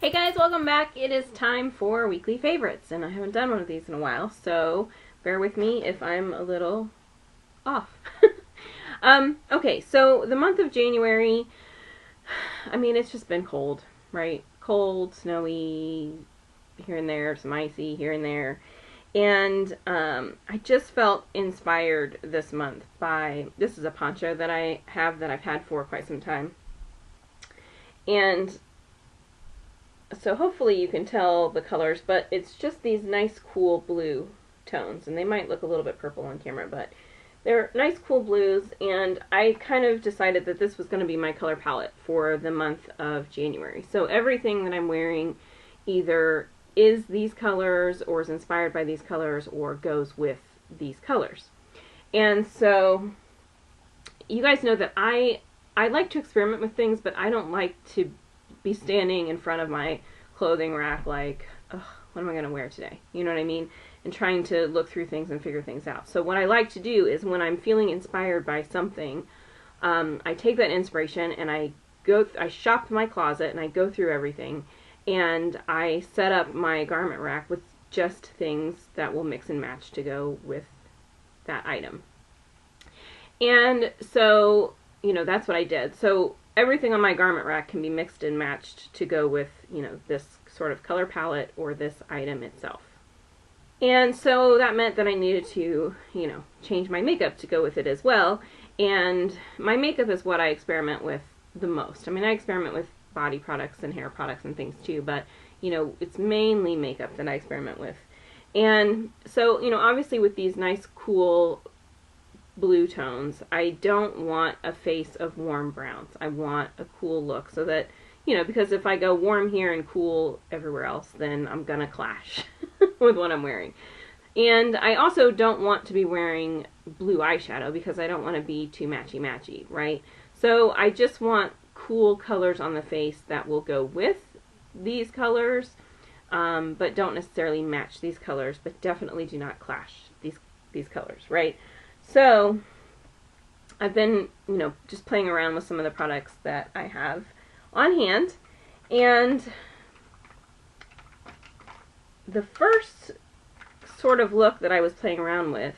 Hey guys, welcome back. It is time for weekly favorites, and I haven't done one of these in a while, so bear with me if I'm a little off. Okay, so the month of January, I mean, it's just been cold, right? Cold, snowy, here and there, some icy here and there. And I just felt inspired this month by, this is a poncho that I've had for quite some time. And so hopefully you can tell the colors, but it's just these nice cool blue tones, and they might look a little bit purple on camera, but they're nice cool blues, and I kind of decided that this was going to be my color palette for the month of January. So everything that I'm wearing either is these colors, or is inspired by these colors, or goes with these colors. And so you guys know that I like to experiment with things, but I don't like to be standing in front of my clothing rack like, ugh, what am I going to wear today? You know what I mean? And trying to look through things and figure things out. So what I like to do is when I'm feeling inspired by something, I take that inspiration and I shop my closet and I go through everything, and I set up my garment rack with just things that will mix and match to go with that item. And so, you know, that's what I did. So everything on my garment rack can be mixed and matched to go with, you know, this sort of color palette or this item itself. And so that meant that I needed to, you know, change my makeup to go with it as well. And my makeup is what I experiment with the most. I mean, I experiment with body products and hair products and things too, but, you know, it's mainly makeup that I experiment with. And so, you know, obviously with these nice, cool blue tones, I don't want a face of warm browns. I want a cool look so that, you know, because if I go warm here and cool everywhere else, then I'm gonna clash with what I'm wearing. And I also don't want to be wearing blue eyeshadow because I don't want to be too matchy-matchy, right? So I just want cool colors on the face that will go with these colors, but don't necessarily match these colors, but definitely do not clash these colors, right? So I've been, you know, just playing around with some of the products that I have on hand, and the first sort of look that I was playing around with,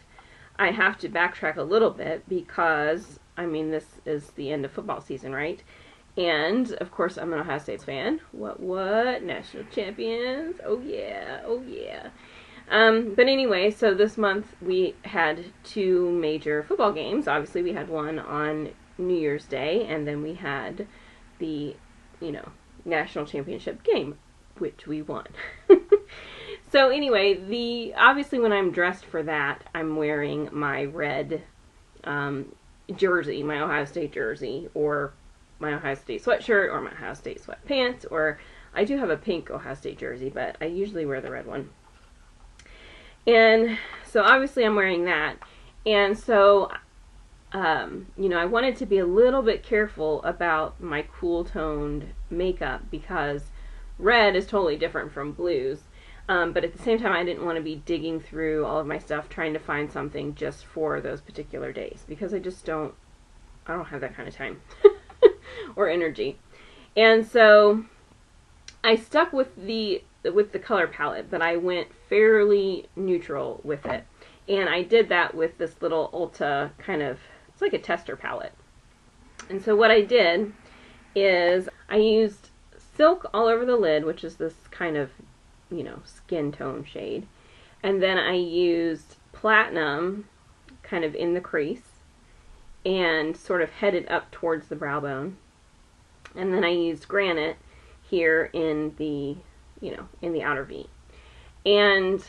I have to backtrack a little bit because, I mean, this is the end of football season, right? And, of course, I'm an Ohio State fan. What? National champions? Oh, yeah. Oh, yeah. But anyway, so this month we had two major football games. Obviously, we had one on New Year's Day, and then we had the, you know, national championship game, which we won. So anyway, obviously when I'm dressed for that, I'm wearing my red jersey, my Ohio State jersey, or my Ohio State sweatshirt, or my Ohio State sweatpants, or I do have a pink Ohio State jersey, but I usually wear the red one. And so obviously I'm wearing that. And so, you know, I wanted to be a little bit careful about my cool toned makeup because red is totally different from blues. But at the same time, I didn't want to be digging through all of my stuff trying to find something just for those particular days because I don't have that kind of time or energy. And so I stuck with the color palette, but I went fairly neutral with it. And I did that with this little Ulta kind of, it's like a tester palette. And so what I did is I used Silk all over the lid, which is this kind of, you know, skin tone shade. And then I used Platinum kind of in the crease and sort of headed up towards the brow bone. And then I used Granite here in the, you know, in the outer V. And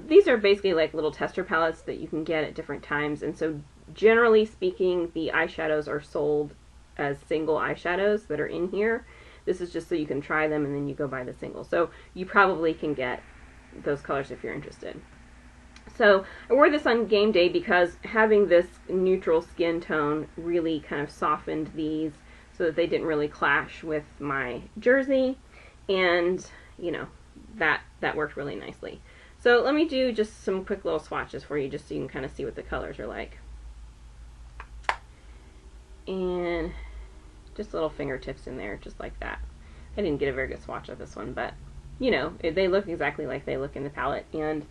these are basically like little tester palettes that you can get at different times. And so generally speaking, the eyeshadows are sold as single eyeshadows that are in here. This is just so you can try them and then you go buy the single. So you probably can get those colors if you're interested. So I wore this on game day because having this neutral skin tone really kind of softened these so that they didn't really clash with my jersey, and you know, that worked really nicely. So let me do just some quick little swatches for you just so you can kind of see what the colors are like. And just little fingertips in there, just like that. I didn't get a very good swatch of this one, but, you know, they look exactly like they look in the palette, and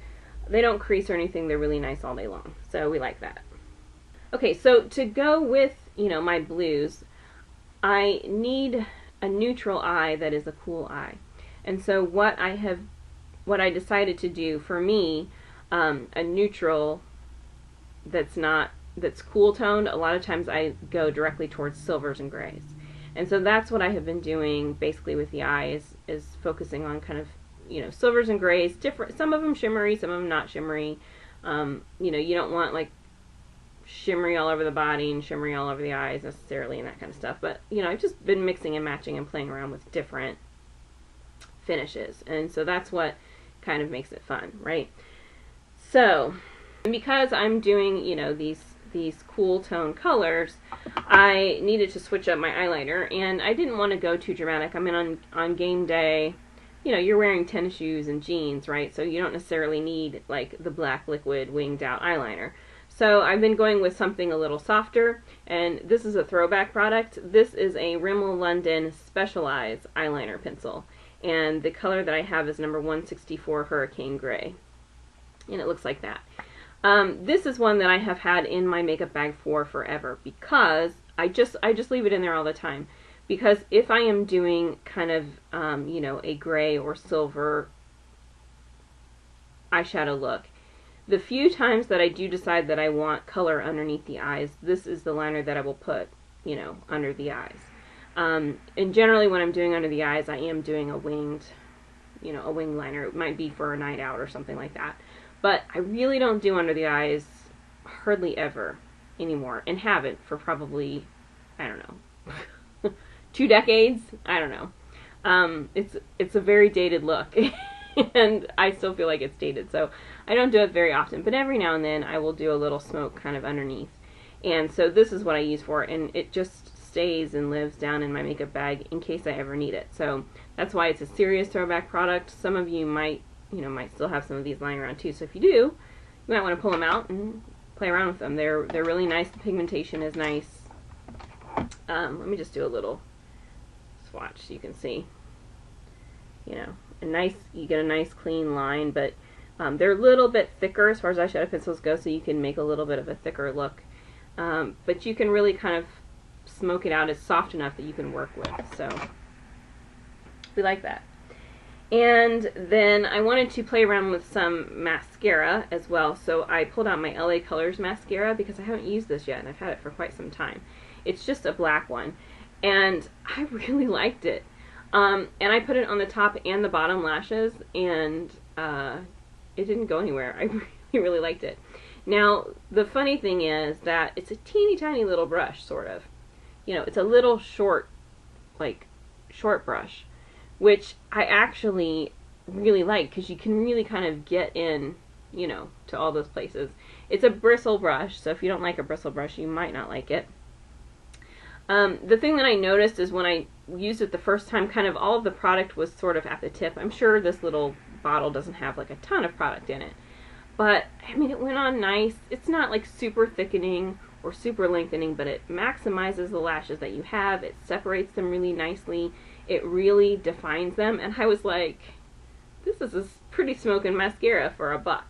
they don't crease or anything. They're really nice all day long, so we like that. Okay, so to go with, you know, my blues, I need a neutral eye that is a cool eye. And so what I decided to do for me, a neutral that's cool toned, a lot of times I go directly towards silvers and grays. And so that's what I have been doing basically with the eyes, is focusing on kind of, you know, silvers and grays, different, some of them shimmery, some of them not shimmery. You know, you don't want like shimmery all over the body and shimmery all over the eyes necessarily and that kind of stuff. But, you know, I've just been mixing and matching and playing around with different finishes. And so that's what kind of makes it fun, right? So, because I'm doing, you know, these cool tone colors, I needed to switch up my eyeliner, and I didn't want to go too dramatic. I mean, on game day, you know, you're wearing tennis shoes and jeans, right? So you don't necessarily need like the black liquid winged out eyeliner. So I've been going with something a little softer, and this is a throwback product. This is a Rimmel London Specialized eyeliner pencil, and the color that I have is number 164 Hurricane Gray, and it looks like that. This is one that I have had in my makeup bag for forever, because I just leave it in there all the time. Because if I am doing kind of, you know, a gray or silver eyeshadow look, the few times that I do decide that I want color underneath the eyes, this is the liner that I will put, you know, under the eyes. And generally when I'm doing under the eyes, I am doing a winged, you know, a winged liner. It might be for a night out or something like that. But I really don't do under the eyes hardly ever anymore, and haven't for probably, I don't know, 2 decades? I don't know. It's a very dated look, and I still feel like it's dated, so I don't do it very often. But every now and then I will do a little smoke kind of underneath. And so this is what I use for it, and it just stays and lives down in my makeup bag in case I ever need it. So that's why it's a serious throwback product. Some of you might still have some of these lying around too. So if you do, you might want to pull them out and play around with them. They're really nice. The pigmentation is nice. Let me just do a little swatch so you can see. You know, you get a nice clean line, but they're a little bit thicker as far as eyeshadow pencils go, so you can make a little bit of a thicker look. But you can really kind of smoke it out. It's soft enough that you can work with. So we like that. And then I wanted to play around with some mascara as well, so I pulled out my LA Colors mascara because I haven't used this yet, and I've had it for quite some time. It's just a black one, and I really liked it. And I put it on the top and the bottom lashes, and it didn't go anywhere. I really liked it. Now, the funny thing is that it's a teeny tiny little brush, sort of. You know, it's a little short brush, which I actually really like, because you can really kind of get in, you know, to all those places. It's a bristle brush, so if you don't like a bristle brush, you might not like it. The thing that I noticed is when I used it the first time, kind of all of the product was sort of at the tip. I'm sure this little bottle doesn't have like a ton of product in it, but I mean, it went on nice. It's not like super thickening or super lengthening, but it maximizes the lashes that you have. It separates them really nicely. It really defines them, and I was like, this is a pretty smoking mascara for $1.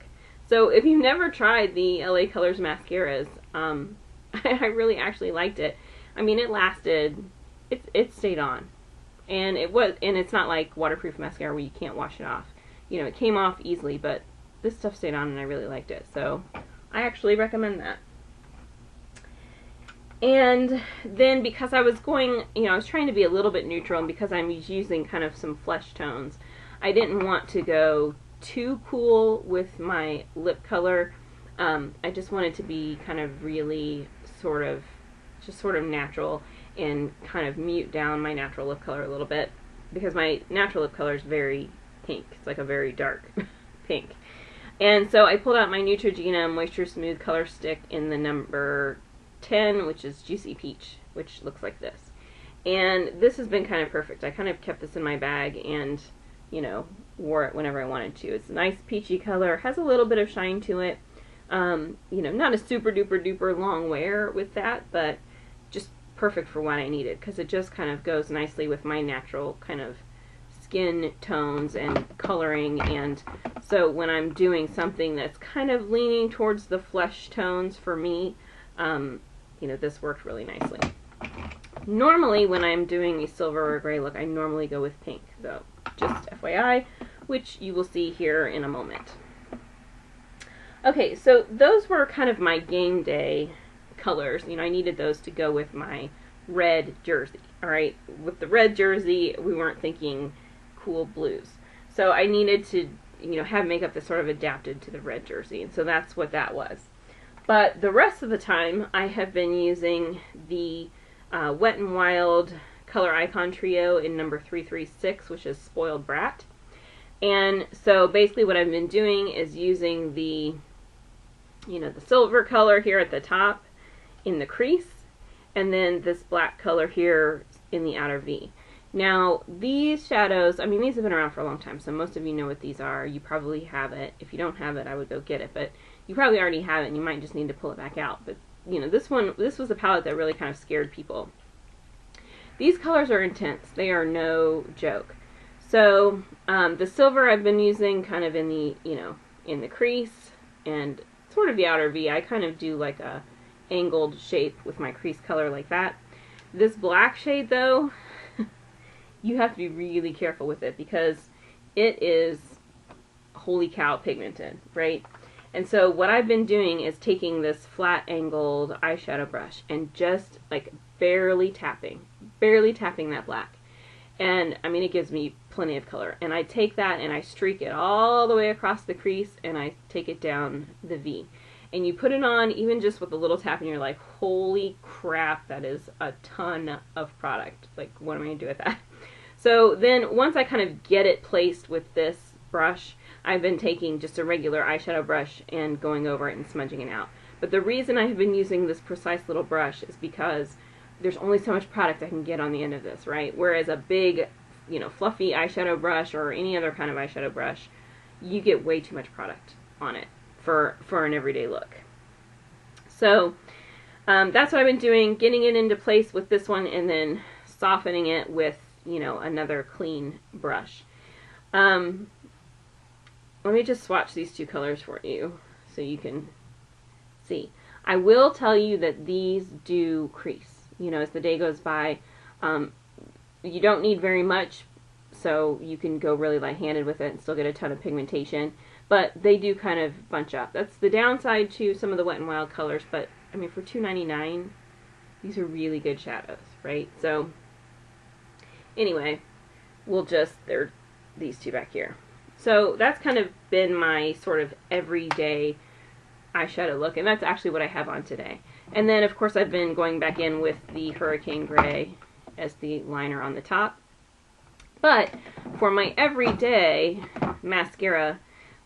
So if you've never tried the LA Colors mascaras, I really actually liked it. I mean, it lasted, it stayed on, and it's not like waterproof mascara where you can't wash it off. You know, it came off easily, but this stuff stayed on, and I really liked it. So I actually recommend that. And then because I was going, you know, I was trying to be a little bit neutral, and because I'm using kind of some flesh tones, I didn't want to go too cool with my lip color. I just wanted to be kind of really sort of natural, and kind of mute down my natural lip color a little bit, because my natural lip color is very pink. It's like a very dark pink. And so I pulled out my Neutrogena Moisture Smooth Color Stick in the number 10, which is Juicy Peach, which looks like this. And this has been kind of perfect. I kind of kept this in my bag and, you know, wore it whenever I wanted to. It's a nice peachy color, has a little bit of shine to it. You know, not a super duper duper long wear with that, but just perfect for what I needed, because it just kind of goes nicely with my natural kind of skin tones and coloring, and so when I'm doing something that's kind of leaning towards the flesh tones for me, you know, this worked really nicely. Normally when I'm doing a silver or a gray look, I normally go with pink, though, just FYI, which you will see here in a moment. Okay, so those were kind of my game day colors. You know, I needed those to go with my red jersey. All right, with the red jersey, we weren't thinking cool blues. So I needed to, you know, have makeup that sort of adapted to the red jersey, and so that's what that was. But the rest of the time, I have been using the Wet n Wild Color Icon Trio in number 336, which is Spoiled Brat. And so basically what I've been doing is using the, you know, the silver color here at the top in the crease, and then this black color here in the outer V. Now, these shadows, I mean, these have been around for a long time, so most of you know what these are. You probably have it. If you don't have it, I would go get it, but you probably already have it, and you might just need to pull it back out. But, you know, this was a palette that really kind of scared people. These colors are intense. They are no joke. So, the silver I've been using kind of in the, you know, in the crease and sort of the outer V. I kind of do like a angled shape with my crease color like that. This black shade, though, you have to be really careful with it because it is, holy cow, pigmented, right? And so what I've been doing is taking this flat angled eyeshadow brush and just like barely tapping that black. And I mean, it gives me plenty of color. And I take that and I streak it all the way across the crease and I take it down the V. And you put it on even just with a little tap and you're like, holy crap, that is a ton of product. Like, what am I going to do with that? So then once I kind of get it placed with this brush, I've been taking just a regular eyeshadow brush and going over it and smudging it out. But the reason I have been using this precise little brush is because there's only so much product I can get on the end of this, right? Whereas a big, you know, fluffy eyeshadow brush or any other kind of eyeshadow brush, you get way too much product on it for an everyday look. So that's what I've been doing, getting it into place with this one and then softening it with, you know, another clean brush. Let me just swatch these two colors for you so you can see. I will tell you that these do crease. You know, as the day goes by, you don't need very much, so you can go really light-handed with it and still get a ton of pigmentation, but they do kind of bunch up. That's the downside to some of the Wet n Wild colors, but, I mean, for $2.99, these are really good shadows, right? So, anyway, they're these two back here. So, that's kind of been my sort of everyday eyeshadow look, and that's actually what I have on today. And then, of course, I've been going back in with the Hurricane Gray as the liner on the top. But for my everyday mascara,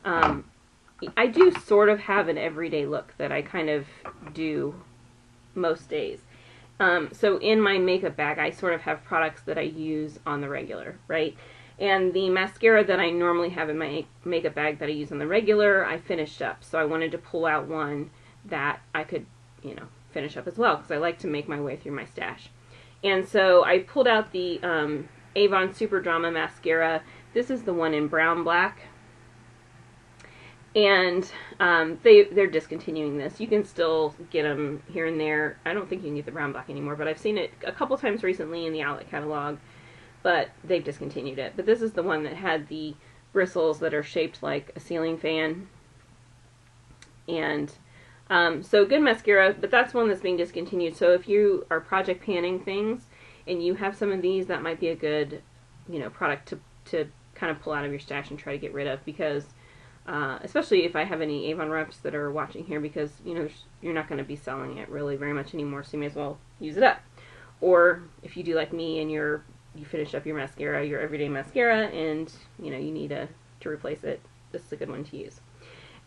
I do sort of have an everyday look that I kind of do most days. So in my makeup bag, I sort of have products that I use on the regular, right? And the mascara that I normally have in my makeup bag that I use on the regular, I finished up. So I wanted to pull out one that I could, you know, finish up as well, because I like to make my way through my stash. And so I pulled out the Avon Super Drama Mascara. This is the one in brown black. And they're discontinuing this. You can still get them here and there. I don't think you can get the brown black anymore, but I've seen it a couple times recently in the outlet catalog, but they've discontinued it. But this is the one that had the bristles that are shaped like a ceiling fan. And so good mascara, but that's one that's being discontinued. So if you are project panning things and you have some of these, that might be a good, you know, product to kind of pull out of your stash and try to get rid of, because especially if I have any Avon reps that are watching here, because, you know, you're not going to be selling it really very much anymore, so you may as well use it up. Or if you do like me and you finish up your mascara, your everyday mascara, and, you know, you need to replace it, this is a good one to use.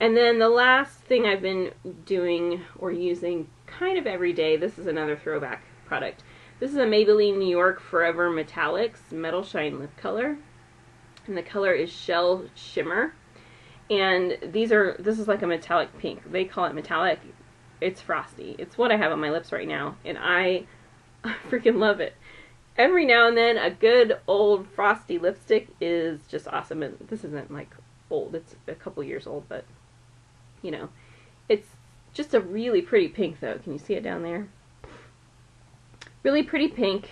And then the last thing I've been doing or using kind of every day, this is another throwback product. This is a Maybelline New York Forever Metallics Metal Shine Lip Color. And the color is Shell Shimmer. And this is like a metallic pink. They call it metallic. It's frosty. It's what I have on my lips right now. And I freaking love it. every now and then a good old frosty lipstick is just awesome. And this isn't like old, it's a couple years old, but you know, it's just a really pretty pink though. Can you see it down there? Really pretty pink.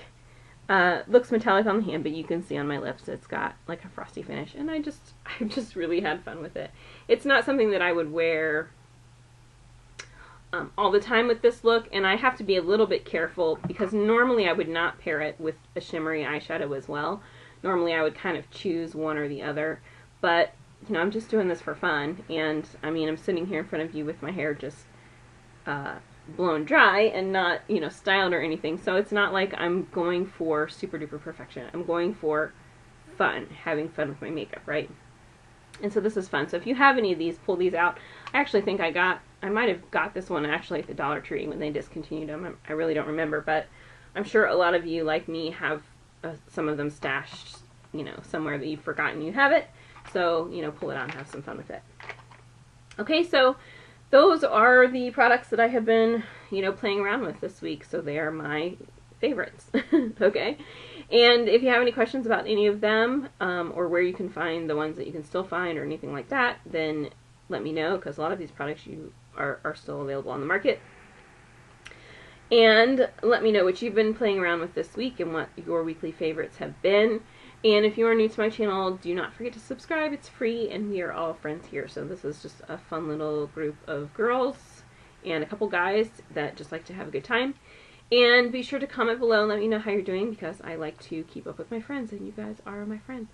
Looks metallic on the hand, but you can see on my lips it's got like a frosty finish, and I've just really had fun with it. It's not something that I would wear all the time with this look, and I have to be a little bit careful because normally I would not pair it with a shimmery eyeshadow as well. Normally I would kind of choose one or the other, but you know, I'm just doing this for fun, and I mean, I'm sitting here in front of you with my hair just blown dry and not, you know, styled or anything, so it's not like I'm going for super duper perfection. I'm going for fun, having fun with my makeup, right? And so this is fun. So if you have any of these, pull these out. I actually think I might have got this one actually at the Dollar Tree when they discontinued them. I really don't remember, but I'm sure a lot of you, like me, have some of them stashed, you know, somewhere that you've forgotten you have it. So, you know, pull it out and have some fun with it. Okay, so those are the products that I have been, you know, playing around with this week. So they are my favorites. Okay, and if you have any questions about any of them, or where you can find the ones that you can still find or anything like that, then let me know, because a lot of these products are still available on the market. And let me know what you've been playing around with this week and what your weekly favorites have been. And if you are new to my channel, do not forget to subscribe. It's free, and we are all friends here. So this is just a fun little group of girls and a couple guys that just like to have a good time. And be sure to comment below and let me know how you're doing, because I like to keep up with my friends, and you guys are my friends.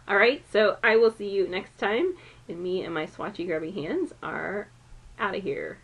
Alright, so I will see you next time, and me and my swatchy grubby hands are out of here.